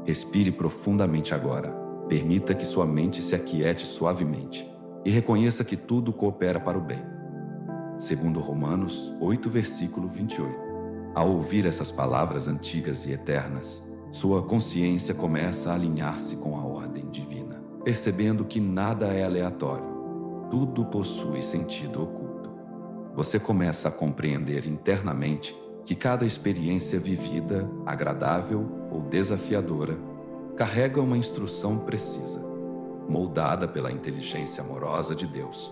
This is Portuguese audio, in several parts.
Respire profundamente agora. Permita que sua mente se aquiete suavemente e reconheça que tudo coopera para o bem. Segundo Romanos 8, versículo 28. Ao ouvir essas palavras antigas e eternas, sua consciência começa a alinhar-se com a ordem divina, percebendo que nada é aleatório. Tudo possui sentido oculto. Você começa a compreender internamente que cada experiência vivida, agradável ou desafiadora, carrega uma instrução precisa, moldada pela inteligência amorosa de Deus.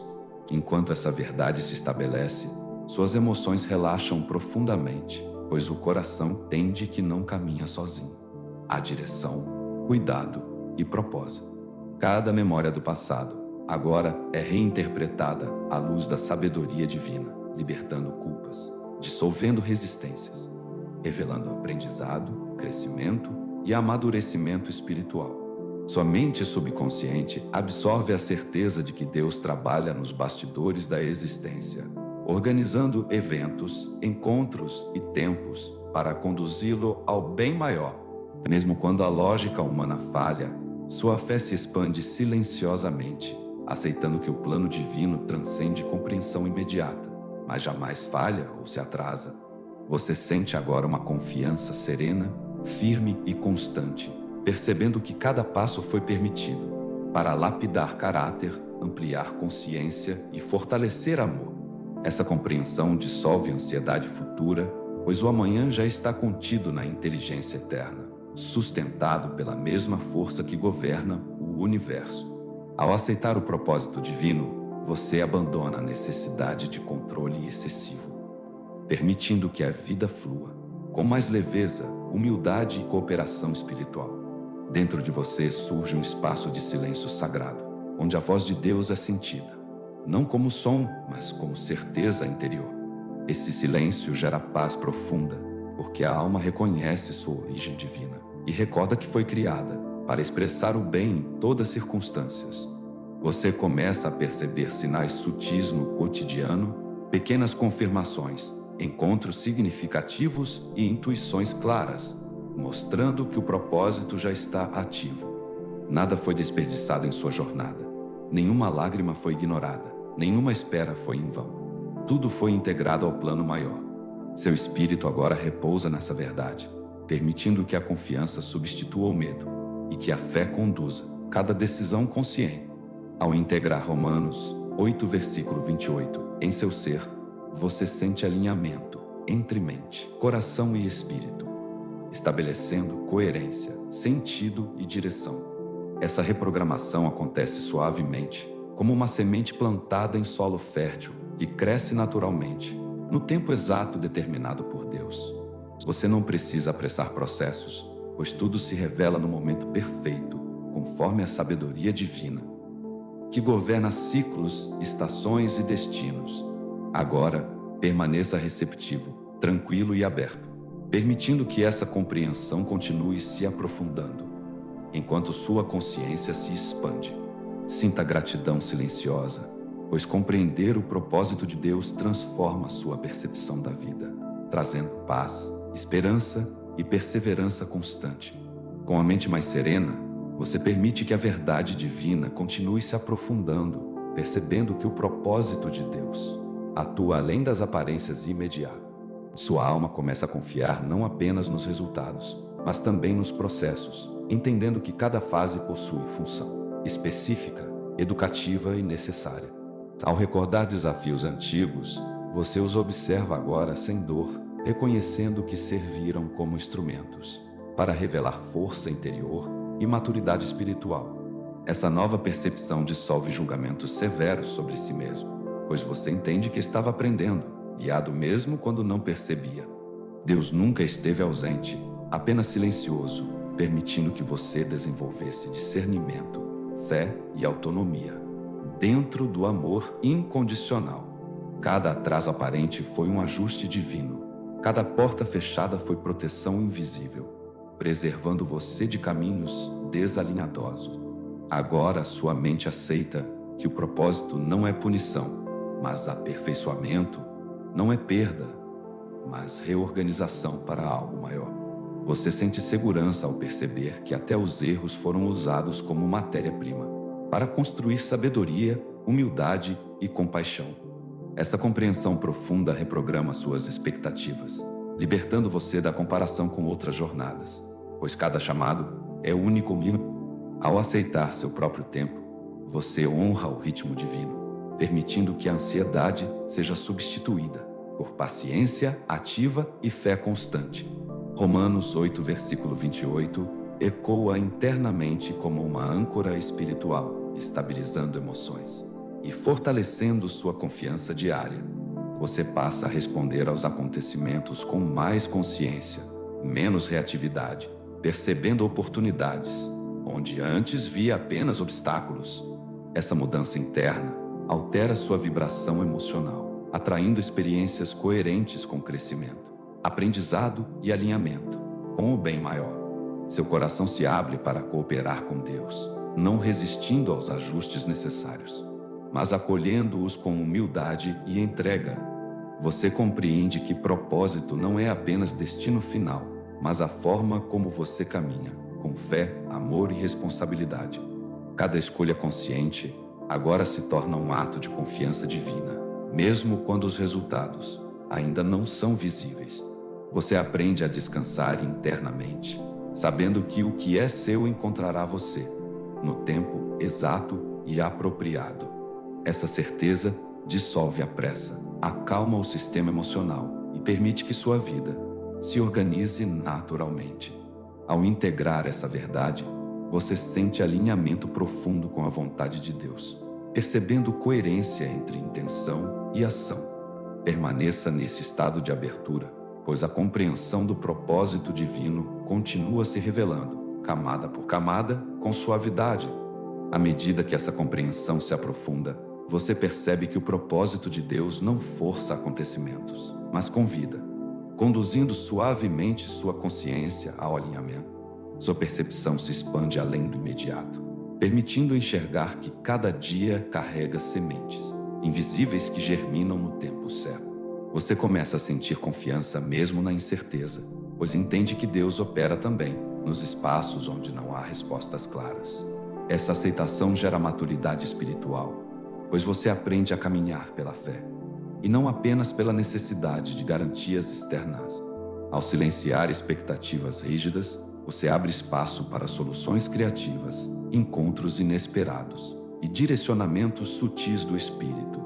Enquanto essa verdade se estabelece, suas emoções relaxam profundamente, pois o coração entende que não caminha sozinho. Há direção, cuidado e propósito. Cada memória do passado agora é reinterpretada à luz da sabedoria divina, libertando culpas, dissolvendo resistências, revelando aprendizado, crescimento e amadurecimento espiritual. Sua mente subconsciente absorve a certeza de que Deus trabalha nos bastidores da existência, organizando eventos, encontros e tempos para conduzi-lo ao bem maior. Mesmo quando a lógica humana falha, sua fé se expande silenciosamente, aceitando que o plano divino transcende compreensão imediata, mas jamais falha ou se atrasa. Você sente agora uma confiança serena, firme e constante, percebendo que cada passo foi permitido para lapidar caráter, ampliar consciência e fortalecer amor. Essa compreensão dissolve a ansiedade futura, pois o amanhã já está contido na inteligência eterna, sustentado pela mesma força que governa o universo. Ao aceitar o propósito divino, você abandona a necessidade de controle excessivo, permitindo que a vida flua com mais leveza, humildade e cooperação espiritual. Dentro de você surge um espaço de silêncio sagrado, onde a voz de Deus é sentida, não como som, mas como certeza interior. Esse silêncio gera paz profunda, porque a alma reconhece sua origem divina e recorda que foi criada para expressar o bem em todas as circunstâncias. Você começa a perceber sinais sutis no cotidiano, pequenas confirmações, encontros significativos e intuições claras, mostrando que o propósito já está ativo. Nada foi desperdiçado em sua jornada. Nenhuma lágrima foi ignorada. Nenhuma espera foi em vão. Tudo foi integrado ao plano maior. Seu espírito agora repousa nessa verdade, permitindo que a confiança substitua o medo e que a fé conduza cada decisão consciente. Ao integrar Romanos 8, versículo 28, em seu ser, você sente alinhamento entre mente, coração e espírito, estabelecendo coerência, sentido e direção. Essa reprogramação acontece suavemente, como uma semente plantada em solo fértil, que cresce naturalmente, no tempo exato determinado por Deus. Você não precisa apressar processos, pois tudo se revela no momento perfeito, conforme a sabedoria divina, que governa ciclos, estações e destinos. Agora, permaneça receptivo, tranquilo e aberto, permitindo que essa compreensão continue se aprofundando, enquanto sua consciência se expande. Sinta gratidão silenciosa, pois compreender o propósito de Deus transforma sua percepção da vida, trazendo paz, esperança e perseverança constante. Com a mente mais serena, você permite que a verdade divina continue se aprofundando, percebendo que o propósito de Deus atua além das aparências imediatas. Sua alma começa a confiar não apenas nos resultados, mas também nos processos, entendendo que cada fase possui função específica, educativa e necessária. Ao recordar desafios antigos, você os observa agora sem dor, reconhecendo que serviram como instrumentos para revelar força interior e maturidade espiritual. Essa nova percepção dissolve julgamentos severos sobre si mesmo, pois você entende que estava aprendendo, guiado mesmo quando não percebia. Deus nunca esteve ausente, apenas silencioso, permitindo que você desenvolvesse discernimento, fé e autonomia, dentro do amor incondicional. Cada atraso aparente foi um ajuste divino. Cada porta fechada foi proteção invisível, preservando você de caminhos desalinhadosos. Agora sua mente aceita que o propósito não é punição, mas aperfeiçoamento, não é perda, mas reorganização para algo maior. Você sente segurança ao perceber que até os erros foram usados como matéria-prima para construir sabedoria, humildade e compaixão. Essa compreensão profunda reprograma suas expectativas, libertando você da comparação com outras jornadas, pois cada chamado é único. Ao aceitar seu próprio tempo, você honra o ritmo divino, permitindo que a ansiedade seja substituída por paciência ativa e fé constante. Romanos 8, versículo 28, ecoa internamente como uma âncora espiritual, estabilizando emoções e fortalecendo sua confiança diária. Você passa a responder aos acontecimentos com mais consciência, menos reatividade, percebendo oportunidades, onde antes via apenas obstáculos. Essa mudança interna altera sua vibração emocional, atraindo experiências coerentes com crescimento, aprendizado e alinhamento com o bem maior. Seu coração se abre para cooperar com Deus, não resistindo aos ajustes necessários, mas acolhendo-os com humildade e entrega. Você compreende que propósito não é apenas destino final, mas a forma como você caminha, com fé, amor e responsabilidade. Cada escolha consciente agora se torna um ato de confiança divina, mesmo quando os resultados ainda não são visíveis. Você aprende a descansar internamente, sabendo que o que é seu encontrará você, no tempo exato e apropriado. Essa certeza dissolve a pressa, acalma o sistema emocional e permite que sua vida se organize naturalmente. Ao integrar essa verdade, você sente alinhamento profundo com a vontade de Deus, percebendo coerência entre intenção e ação. Permaneça nesse estado de abertura, pois a compreensão do propósito divino continua se revelando, camada por camada, com suavidade. À medida que essa compreensão se aprofunda, você percebe que o propósito de Deus não força acontecimentos, mas convida, conduzindo suavemente sua consciência ao alinhamento. Sua percepção se expande além do imediato, permitindo enxergar que cada dia carrega sementes invisíveis que germinam no tempo certo. Você começa a sentir confiança mesmo na incerteza, pois entende que Deus opera também nos espaços onde não há respostas claras. Essa aceitação gera maturidade espiritual, pois você aprende a caminhar pela fé, e não apenas pela necessidade de garantias externas. Ao silenciar expectativas rígidas, você abre espaço para soluções criativas, encontros inesperados e direcionamentos sutis do espírito.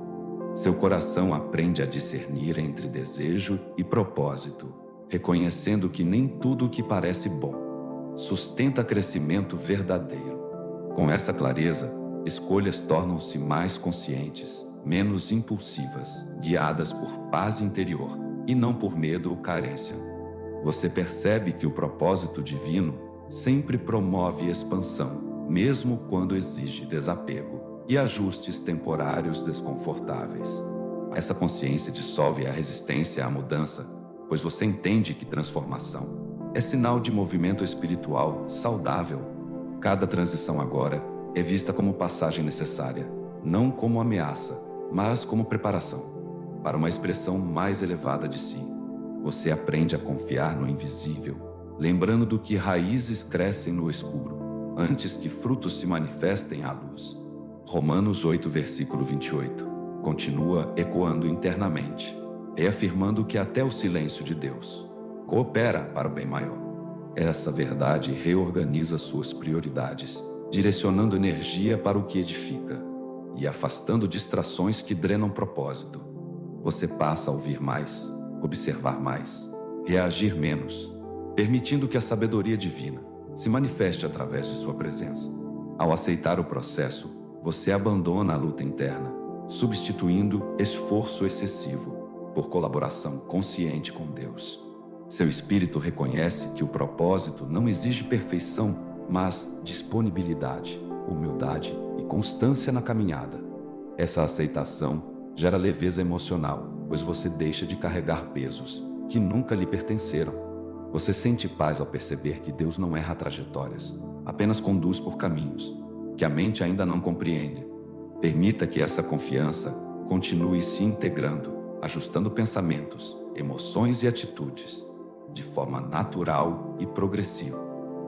Seu coração aprende a discernir entre desejo e propósito, reconhecendo que nem tudo o que parece bom sustenta crescimento verdadeiro. Com essa clareza, escolhas tornam-se mais conscientes, menos impulsivas, guiadas por paz interior e não por medo ou carência. Você percebe que o propósito divino sempre promove expansão, mesmo quando exige desapego e ajustes temporários desconfortáveis. Essa consciência dissolve a resistência à mudança, pois você entende que transformação é sinal de movimento espiritual saudável. Cada transição agora é vista como passagem necessária, não como ameaça, mas como preparação para uma expressão mais elevada de si. Você aprende a confiar no invisível, lembrando do que raízes crescem no escuro, antes que frutos se manifestem à luz. Romanos 8, versículo 28, continua ecoando internamente, reafirmando que até o silêncio de Deus coopera para o bem maior. Essa verdade reorganiza suas prioridades, direcionando energia para o que edifica e afastando distrações que drenam propósito. Você passa a ouvir mais, observar mais, reagir menos, permitindo que a sabedoria divina se manifeste através de sua presença. Ao aceitar o processo, você abandona a luta interna, substituindo esforço excessivo por colaboração consciente com Deus. Seu espírito reconhece que o propósito não exige perfeição, mas disponibilidade, humildade e constância na caminhada. Essa aceitação gera leveza emocional, pois você deixa de carregar pesos que nunca lhe pertenceram. Você sente paz ao perceber que Deus não erra trajetórias, apenas conduz por caminhos que a mente ainda não compreende. Permita que essa confiança continue se integrando, ajustando pensamentos, emoções e atitudes, de forma natural e progressiva.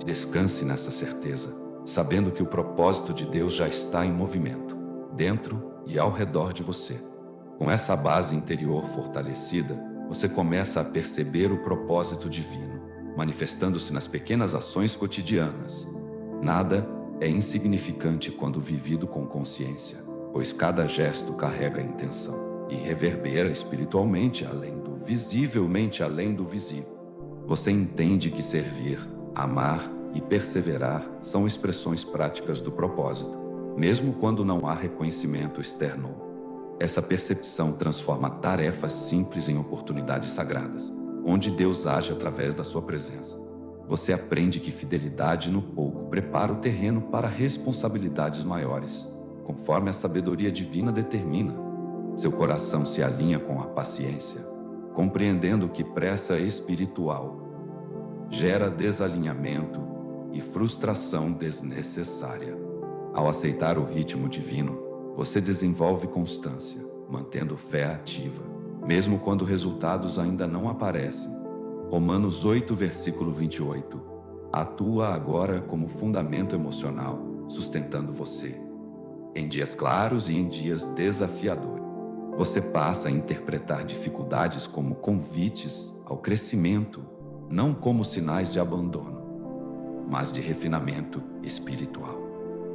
Descanse nessa certeza, sabendo que o propósito de Deus já está em movimento, dentro e ao redor de você. Com essa base interior fortalecida, você começa a perceber o propósito divino, manifestando-se nas pequenas ações cotidianas. Nada é insignificante quando vivido com consciência, pois cada gesto carrega intenção e reverbera espiritualmente visivelmente além do visível. Você entende que servir, amar e perseverar são expressões práticas do propósito, mesmo quando não há reconhecimento externo. Essa percepção transforma tarefas simples em oportunidades sagradas, onde Deus age através da sua presença. Você aprende que fidelidade no pouco prepara o terreno para responsabilidades maiores, conforme a sabedoria divina determina. Seu coração se alinha com a paciência, compreendendo que pressa espiritual gera desalinhamento e frustração desnecessária. Ao aceitar o ritmo divino, você desenvolve constância, mantendo fé ativa, mesmo quando resultados ainda não aparecem. Romanos 8, versículo 28. Atua agora como fundamento emocional, sustentando você em dias claros e em dias desafiadores. Você passa a interpretar dificuldades como convites ao crescimento, não como sinais de abandono, mas de refinamento espiritual.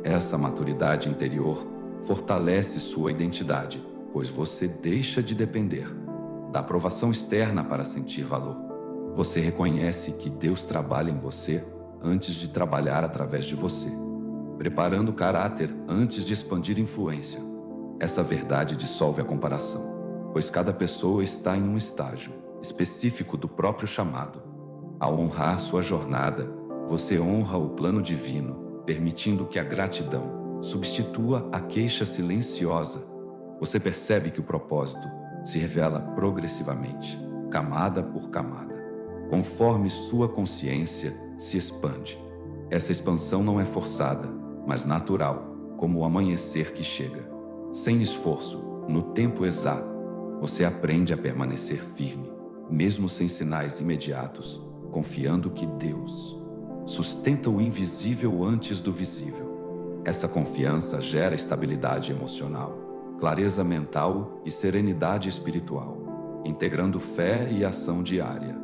Essa maturidade interior fortalece sua identidade, pois você deixa de depender da aprovação externa para sentir valor. Você reconhece que Deus trabalha em você antes de trabalhar através de você, preparando o caráter antes de expandir influência. Essa verdade dissolve a comparação, pois cada pessoa está em um estágio específico do próprio chamado. Ao honrar sua jornada, você honra o plano divino, permitindo que a gratidão substitua a queixa silenciosa. Você percebe que o propósito se revela progressivamente, camada por camada, conforme sua consciência se expande. Essa expansão não é forçada, mas natural, como o amanhecer que chega. Sem esforço, no tempo exato, você aprende a permanecer firme, mesmo sem sinais imediatos, confiando que Deus sustenta o invisível antes do visível. Essa confiança gera estabilidade emocional, clareza mental e serenidade espiritual, integrando fé e ação diária.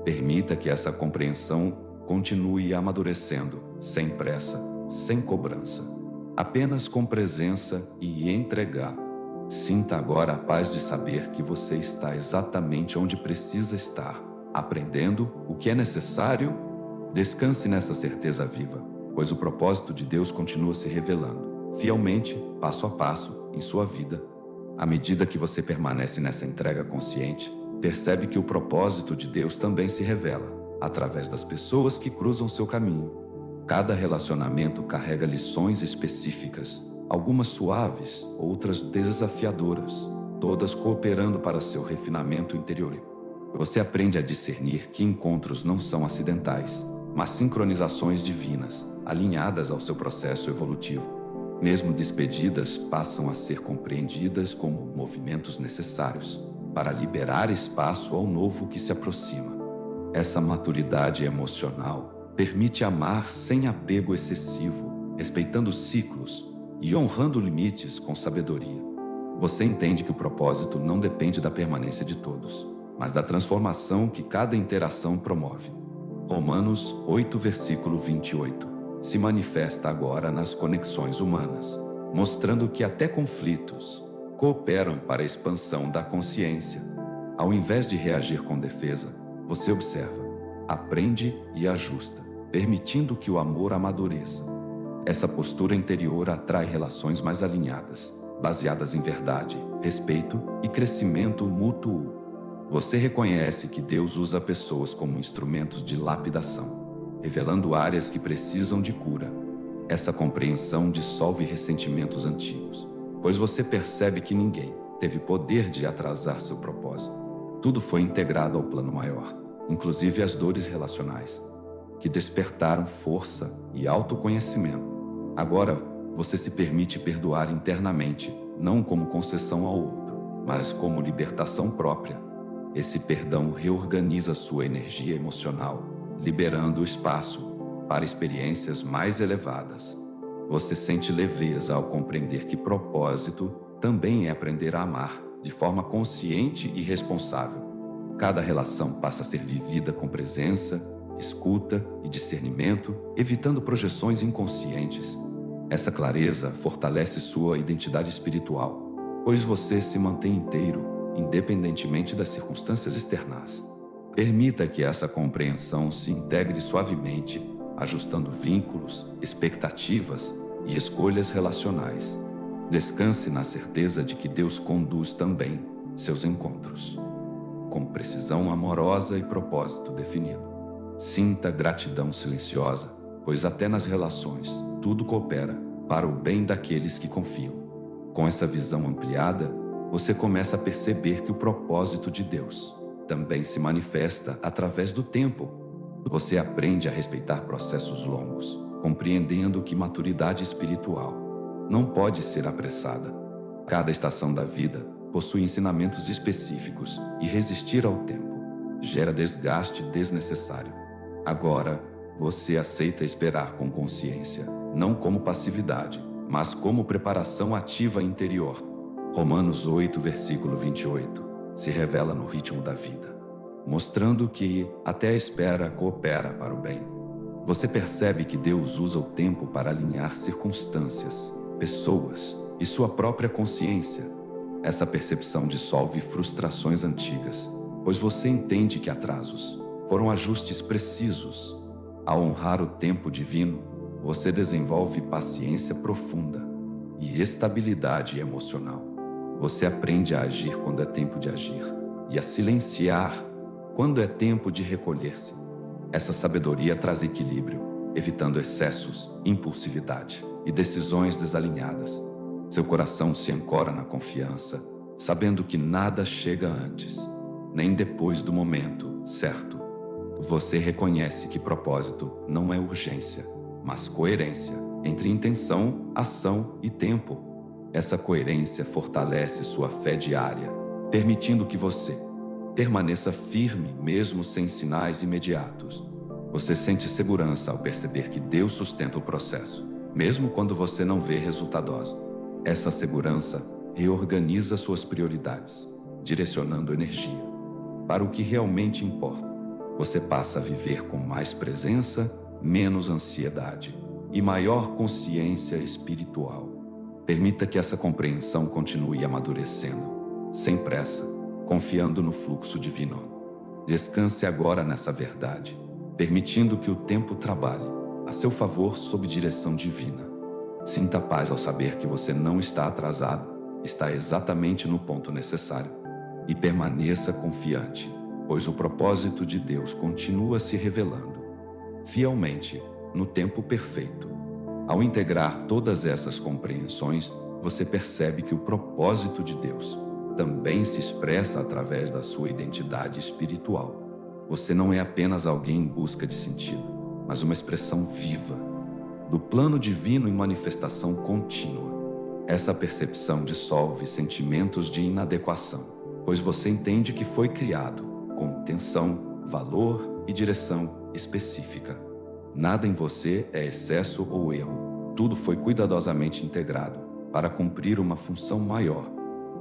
Permita que essa compreensão continue amadurecendo, sem pressa, sem cobrança, apenas com presença e entregar. Sinta agora a paz de saber que você está exatamente onde precisa estar, aprendendo o que é necessário. Descanse nessa certeza viva, pois o propósito de Deus continua se revelando, fielmente, passo a passo, em sua vida. À medida que você permanece nessa entrega consciente, percebe que o propósito de Deus também se revela, através das pessoas que cruzam seu caminho. Cada relacionamento carrega lições específicas, algumas suaves, outras desafiadoras, todas cooperando para seu refinamento interior. Você aprende a discernir que encontros não são acidentais, mas sincronizações divinas, alinhadas ao seu processo evolutivo. Mesmo despedidas, passam a ser compreendidas como movimentos necessários para liberar espaço ao novo que se aproxima. Essa maturidade emocional permite amar sem apego excessivo, respeitando ciclos e honrando limites com sabedoria. Você entende que o propósito não depende da permanência de todos, mas da transformação que cada interação promove. Romanos 8, versículo 28, se manifesta agora nas conexões humanas, mostrando que até conflitos cooperam para a expansão da consciência. Ao invés de reagir com defesa, você observa, aprende e ajusta, permitindo que o amor amadureça. Essa postura interior atrai relações mais alinhadas, baseadas em verdade, respeito e crescimento mútuo. Você reconhece que Deus usa pessoas como instrumentos de lapidação, revelando áreas que precisam de cura. Essa compreensão dissolve ressentimentos antigos, pois você percebe que ninguém teve poder de atrasar seu propósito. Tudo foi integrado ao plano maior, inclusive as dores relacionais, que despertaram força e autoconhecimento. Agora, você se permite perdoar internamente, não como concessão ao outro, mas como libertação própria. Esse perdão reorganiza sua energia emocional, liberando espaço para experiências mais elevadas. Você sente leveza ao compreender que propósito também é aprender a amar de forma consciente e responsável. Cada relação passa a ser vivida com presença, escuta e discernimento, evitando projeções inconscientes. Essa clareza fortalece sua identidade espiritual, pois você se mantém inteiro, independentemente das circunstâncias externas. Permita que essa compreensão se integre suavemente, ajustando vínculos, expectativas e escolhas relacionais. Descanse na certeza de que Deus conduz também seus encontros, com precisão amorosa e propósito definido. Sinta gratidão silenciosa, pois até nas relações, tudo coopera para o bem daqueles que confiam. Com essa visão ampliada, você começa a perceber que o propósito de Deus também se manifesta através do tempo. Você aprende a respeitar processos longos, compreendendo que maturidade espiritual não pode ser apressada. Cada estação da vida possui ensinamentos específicos e resistir ao tempo gera desgaste desnecessário. Agora, você aceita esperar com consciência, não como passividade, mas como preparação ativa interior. Romanos 8, versículo 28, se revela no ritmo da vida, mostrando que até a espera coopera para o bem. Você percebe que Deus usa o tempo para alinhar circunstâncias, pessoas e sua própria consciência. Essa percepção dissolve frustrações antigas, pois você entende que atrasos foram ajustes precisos. Ao honrar o tempo divino, você desenvolve paciência profunda e estabilidade emocional. Você aprende a agir quando é tempo de agir e a silenciar quando é tempo de recolher-se. Essa sabedoria traz equilíbrio, evitando excessos, impulsividade e decisões desalinhadas. Seu coração se ancora na confiança, sabendo que nada chega antes, nem depois do momento certo. Você reconhece que propósito não é urgência, mas coerência entre intenção, ação e tempo. Essa coerência fortalece sua fé diária, permitindo que você permaneça firme mesmo sem sinais imediatos. Você sente segurança ao perceber que Deus sustenta o processo, mesmo quando você não vê resultados. Essa segurança reorganiza suas prioridades, direcionando energia para o que realmente importa. Você passa a viver com mais presença, menos ansiedade e maior consciência espiritual. Permita que essa compreensão continue amadurecendo, sem pressa, confiando no fluxo divino. Descanse agora nessa verdade, permitindo que o tempo trabalhe a seu favor sob direção divina. Sinta paz ao saber que você não está atrasado, está exatamente no ponto necessário. E permaneça confiante, pois o propósito de Deus continua se revelando fielmente no tempo perfeito. Ao integrar todas essas compreensões, você percebe que o propósito de Deus também se expressa através da sua identidade espiritual. Você não é apenas alguém em busca de sentido, mas uma expressão viva do plano divino em manifestação contínua. Essa percepção dissolve sentimentos de inadequação, pois você entende que foi criado com intenção, valor e direção específica. Nada em você é excesso ou erro. Tudo foi cuidadosamente integrado para cumprir uma função maior.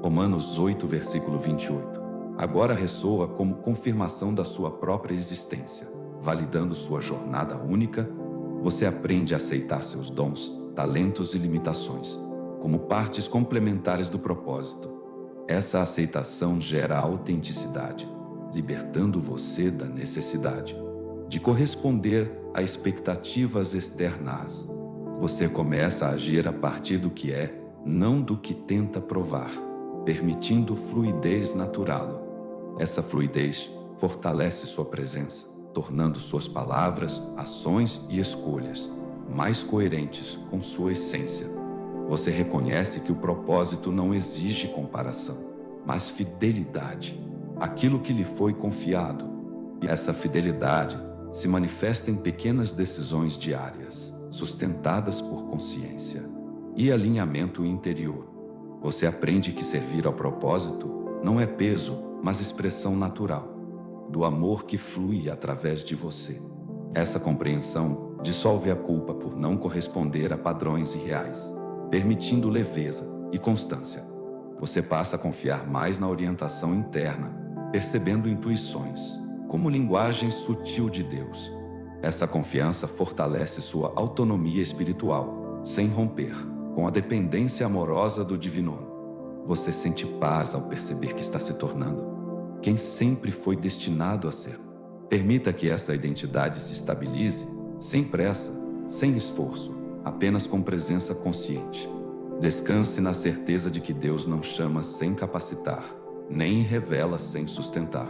Romanos 8, versículo 28. Agora ressoa como confirmação da sua própria existência, validando sua jornada única. Você aprende a aceitar seus dons, talentos e limitações como partes complementares do propósito. Essa aceitação gera autenticidade, libertando você da necessidade de corresponder a expectativas externas. Você começa a agir a partir do que é, não do que tenta provar, permitindo fluidez natural. Essa fluidez fortalece sua presença, tornando suas palavras, ações e escolhas mais coerentes com sua essência. Você reconhece que o propósito não exige comparação, mas fidelidade àquilo que lhe foi confiado. E essa fidelidade se manifesta em pequenas decisões diárias, sustentadas por consciência e alinhamento interior. Você aprende que servir ao propósito não é peso, mas expressão natural do amor que flui através de você. Essa compreensão dissolve a culpa por não corresponder a padrões irreais, permitindo leveza e constância. Você passa a confiar mais na orientação interna, percebendo intuições, como linguagem sutil de Deus. Essa confiança fortalece sua autonomia espiritual, sem romper com a dependência amorosa do divino. Você sente paz ao perceber que está se tornando quem sempre foi destinado a ser. Permita que essa identidade se estabilize, sem pressa, sem esforço, apenas com presença consciente. Descanse na certeza de que Deus não chama sem capacitar, nem revela sem sustentar.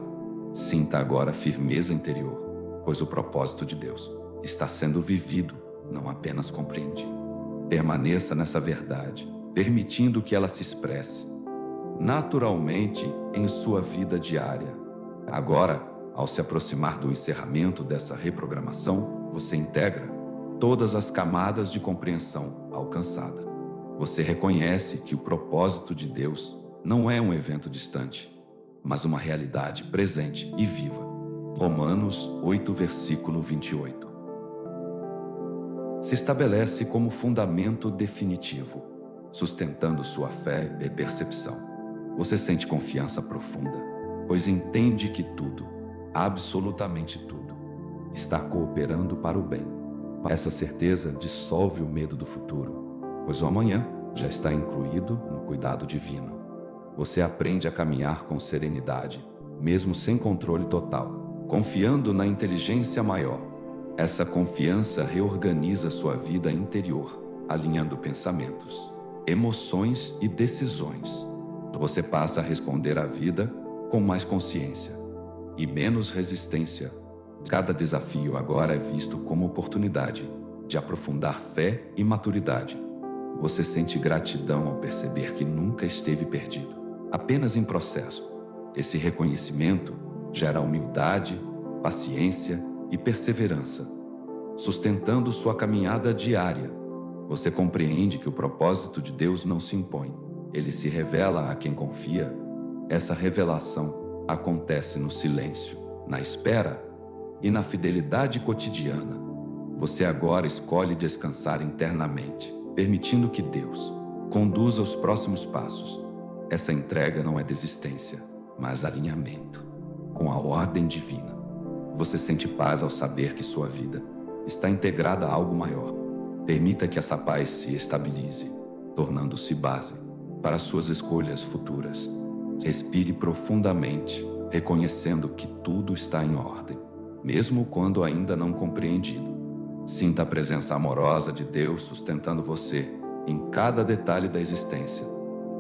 Sinta agora a firmeza interior, pois o propósito de Deus está sendo vivido, não apenas compreendido. Permaneça nessa verdade, permitindo que ela se expresse naturalmente em sua vida diária. Agora, ao se aproximar do encerramento dessa reprogramação, você integra todas as camadas de compreensão alcançadas. Você reconhece que o propósito de Deus não é um evento distante, mas uma realidade presente e viva. Romanos 8, versículo 28. Se estabelece como fundamento definitivo, sustentando sua fé e percepção. Você sente confiança profunda, pois entende que tudo, absolutamente tudo, está cooperando para o bem. Essa certeza dissolve o medo do futuro, pois o amanhã já está incluído no cuidado divino. Você aprende a caminhar com serenidade, mesmo sem controle total, confiando na inteligência maior. Essa confiança reorganiza sua vida interior, alinhando pensamentos, emoções e decisões. Você passa a responder à vida com mais consciência e menos resistência. Cada desafio agora é visto como oportunidade de aprofundar fé e maturidade. Você sente gratidão ao perceber que nunca esteve perdido, apenas em processo. Esse reconhecimento gera humildade, paciência e perseverança, sustentando sua caminhada diária. Você compreende que o propósito de Deus não se impõe, ele se revela a quem confia. Essa revelação acontece no silêncio, na espera e na fidelidade cotidiana. Você agora escolhe descansar internamente, permitindo que Deus conduza os próximos passos. Essa entrega não é desistência, mas alinhamento com a ordem divina. Você sente paz ao saber que sua vida está integrada a algo maior. Permita que essa paz se estabilize, tornando-se base para suas escolhas futuras. Respire profundamente, reconhecendo que tudo está em ordem, mesmo quando ainda não compreendido. Sinta a presença amorosa de Deus sustentando você em cada detalhe da existência.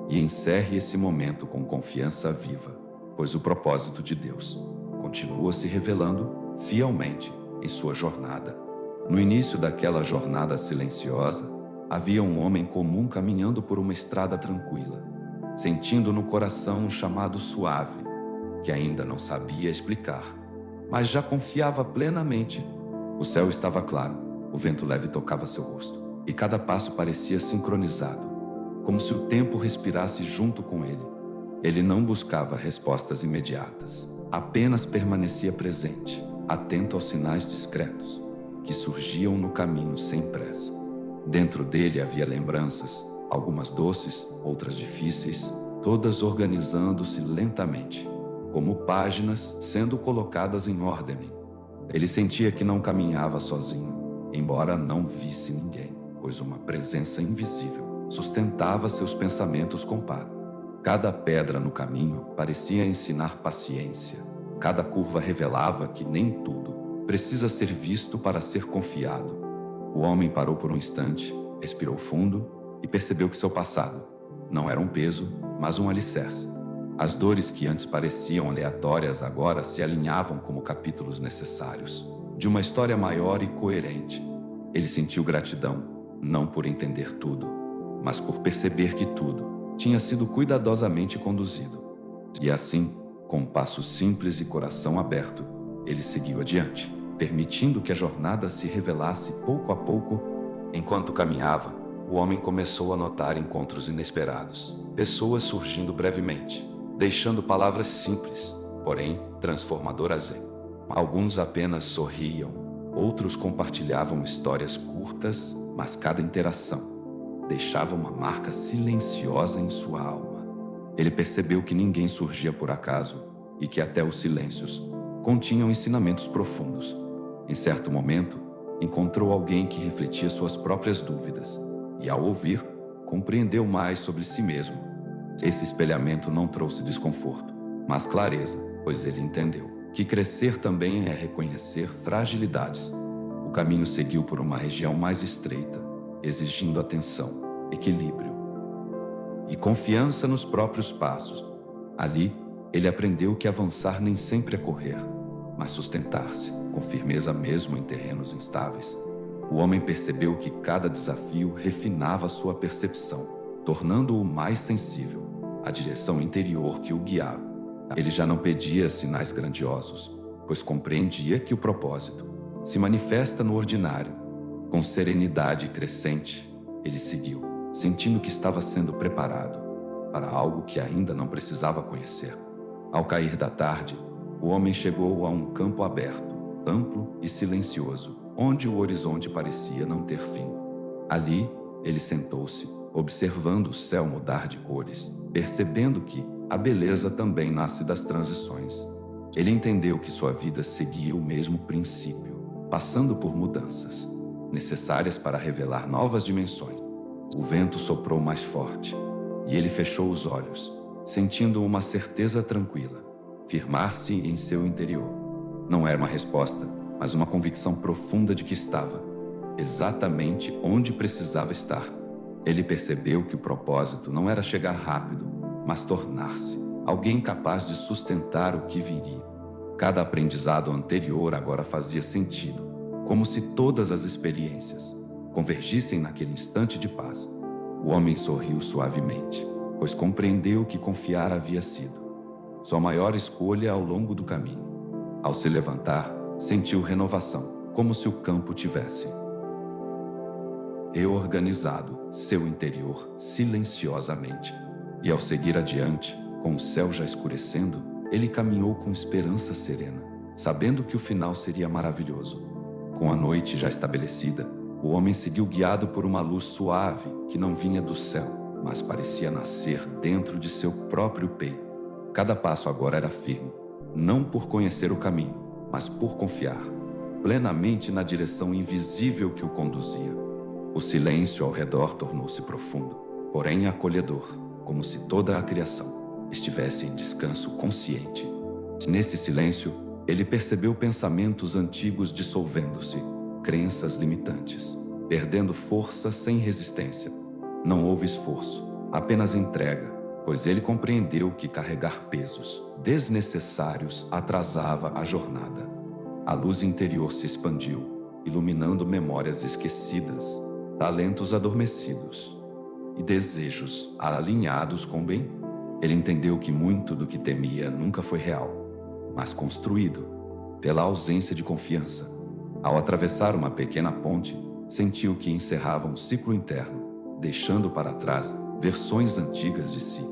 E encerre esse momento com confiança viva, pois o propósito de Deus continua se revelando fielmente em sua jornada. No início daquela jornada silenciosa, havia um homem comum caminhando por uma estrada tranquila, sentindo no coração um chamado suave, que ainda não sabia explicar, mas já confiava plenamente. O céu estava claro, o vento leve tocava seu rosto, e cada passo parecia sincronizado, como se o tempo respirasse junto com ele. Ele não buscava respostas imediatas, apenas permanecia presente, atento aos sinais discretos, que surgiam no caminho sem pressa. Dentro dele havia lembranças, algumas doces, outras difíceis, todas organizando-se lentamente, como páginas sendo colocadas em ordem. Ele sentia que não caminhava sozinho, embora não visse ninguém, pois uma presença invisível sustentava seus pensamentos com paz. Cada pedra no caminho parecia ensinar paciência. Cada curva revelava que nem tudo precisa ser visto para ser confiado. O homem parou por um instante, respirou fundo e percebeu que seu passado não era um peso, mas um alicerce. As dores que antes pareciam aleatórias agora se alinhavam como capítulos necessários de uma história maior e coerente. Ele sentiu gratidão, não por entender tudo, mas por perceber que tudo tinha sido cuidadosamente conduzido. E assim, com passo simples e coração aberto, ele seguiu adiante, permitindo que a jornada se revelasse pouco a pouco. Enquanto caminhava, o homem começou a notar encontros inesperados, pessoas surgindo brevemente, deixando palavras simples, porém transformadoras. Alguns apenas sorriam, outros compartilhavam histórias curtas, mas cada interação deixava uma marca silenciosa em sua alma. Ele percebeu que ninguém surgia por acaso e que até os silêncios continham ensinamentos profundos. Em certo momento, encontrou alguém que refletia suas próprias dúvidas e, ao ouvir, compreendeu mais sobre si mesmo. Esse espelhamento não trouxe desconforto, mas clareza, pois ele entendeu que crescer também é reconhecer fragilidades. O caminho seguiu por uma região mais estreita, exigindo atenção, equilíbrio e confiança nos próprios passos. Ali, ele aprendeu que avançar nem sempre é correr, mas sustentar-se com firmeza mesmo em terrenos instáveis. O homem percebeu que cada desafio refinava sua percepção, tornando-o mais sensível à direção interior que o guiava. Ele já não pedia sinais grandiosos, pois compreendia que o propósito se manifesta no ordinário. Com serenidade crescente, ele seguiu, sentindo que estava sendo preparado para algo que ainda não precisava conhecer. Ao cair da tarde, o homem chegou a um campo aberto, amplo e silencioso, onde o horizonte parecia não ter fim. Ali, ele sentou-se, observando o céu mudar de cores, percebendo que a beleza também nasce das transições. Ele entendeu que sua vida seguia o mesmo princípio, passando por mudanças necessárias para revelar novas dimensões. O vento soprou mais forte, e ele fechou os olhos, sentindo uma certeza tranquila, firmar-se em seu interior. Não era uma resposta, mas uma convicção profunda de que estava exatamente onde precisava estar. Ele percebeu que o propósito não era chegar rápido, mas tornar-se alguém capaz de sustentar o que viria. Cada aprendizado anterior agora fazia sentido, como se todas as experiências convergissem naquele instante de paz. O homem sorriu suavemente, pois compreendeu que confiar havia sido sua maior escolha ao longo do caminho. Ao se levantar, sentiu renovação, como se o campo tivesse reorganizado seu interior silenciosamente. E ao seguir adiante, com o céu já escurecendo, ele caminhou com esperança serena, sabendo que o final seria maravilhoso. Com a noite já estabelecida, o homem seguiu guiado por uma luz suave que não vinha do céu, mas parecia nascer dentro de seu próprio peito. Cada passo agora era firme, não por conhecer o caminho, mas por confiar plenamente na direção invisível que o conduzia. O silêncio ao redor tornou-se profundo, porém acolhedor, como se toda a criação estivesse em descanso consciente. Nesse silêncio, ele percebeu pensamentos antigos dissolvendo-se, crenças limitantes, perdendo força sem resistência. Não houve esforço, apenas entrega, pois ele compreendeu que carregar pesos desnecessários atrasava a jornada. A luz interior se expandiu, iluminando memórias esquecidas, talentos adormecidos e desejos alinhados com o bem. Ele entendeu que muito do que temia nunca foi real, mas construído pela ausência de confiança. Ao atravessar uma pequena ponte, sentiu que encerrava um ciclo interno, deixando para trás versões antigas de si.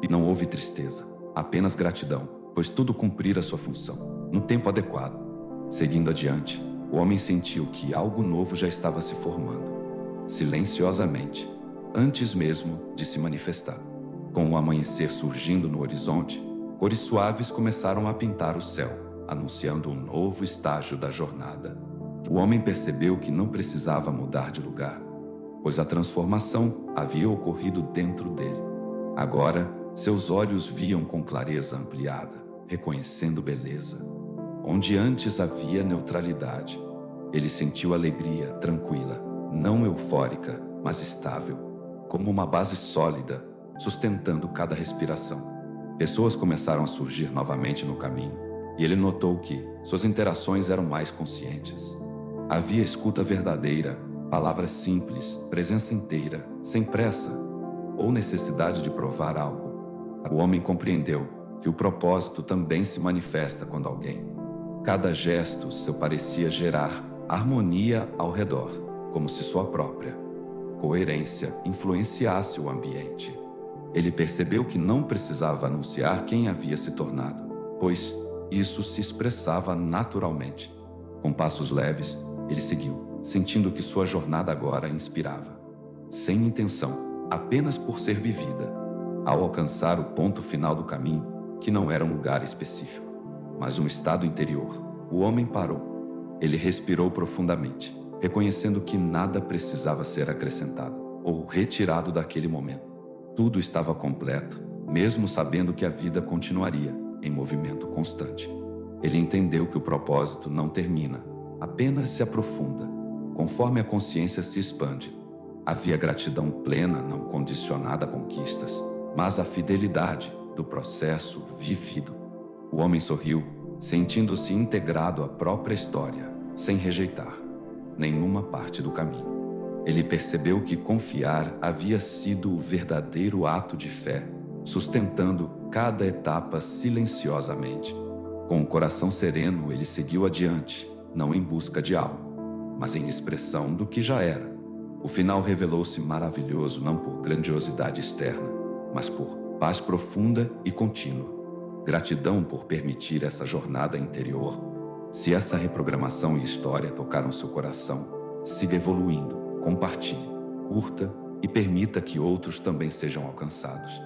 E não houve tristeza, apenas gratidão, pois tudo cumprira sua função, no tempo adequado. Seguindo adiante, o homem sentiu que algo novo já estava se formando, silenciosamente, antes mesmo de se manifestar. Com o amanhecer surgindo no horizonte, cores suaves começaram a pintar o céu, anunciando um novo estágio da jornada. O homem percebeu que não precisava mudar de lugar, pois a transformação havia ocorrido dentro dele. Agora, seus olhos viam com clareza ampliada, reconhecendo beleza. Onde antes havia neutralidade, ele sentiu alegria tranquila, não eufórica, mas estável, como uma base sólida, sustentando cada respiração. Pessoas começaram a surgir novamente no caminho, e ele notou que suas interações eram mais conscientes. Havia escuta verdadeira, palavras simples, presença inteira, sem pressa, ou necessidade de provar algo. O homem compreendeu que o propósito também se manifesta quando alguém. Cada gesto seu parecia gerar harmonia ao redor, como se sua própria coerência influenciasse o ambiente. Ele percebeu que não precisava anunciar quem havia se tornado, pois isso se expressava naturalmente. Com passos leves, ele seguiu, sentindo que sua jornada agora inspirava. Sem intenção, apenas por ser vivida. Ao alcançar o ponto final do caminho, que não era um lugar específico, mas um estado interior, o homem parou. Ele respirou profundamente, reconhecendo que nada precisava ser acrescentado ou retirado daquele momento. Tudo estava completo, mesmo sabendo que a vida continuaria em movimento constante. Ele entendeu que o propósito não termina, apenas se aprofunda, conforme a consciência se expande. Havia gratidão plena, não condicionada a conquistas, mas a fidelidade do processo vivido. O homem sorriu, sentindo-se integrado à própria história, sem rejeitar nenhuma parte do caminho. Ele percebeu que confiar havia sido o verdadeiro ato de fé, sustentando cada etapa silenciosamente. Com o coração sereno, ele seguiu adiante, não em busca de algo, mas em expressão do que já era. O final revelou-se maravilhoso não por grandiosidade externa, mas por paz profunda e contínua. Gratidão por permitir essa jornada interior. Se essa reprogramação e história tocaram seu coração, siga evoluindo, compartilhe, curta e permita que outros também sejam alcançados.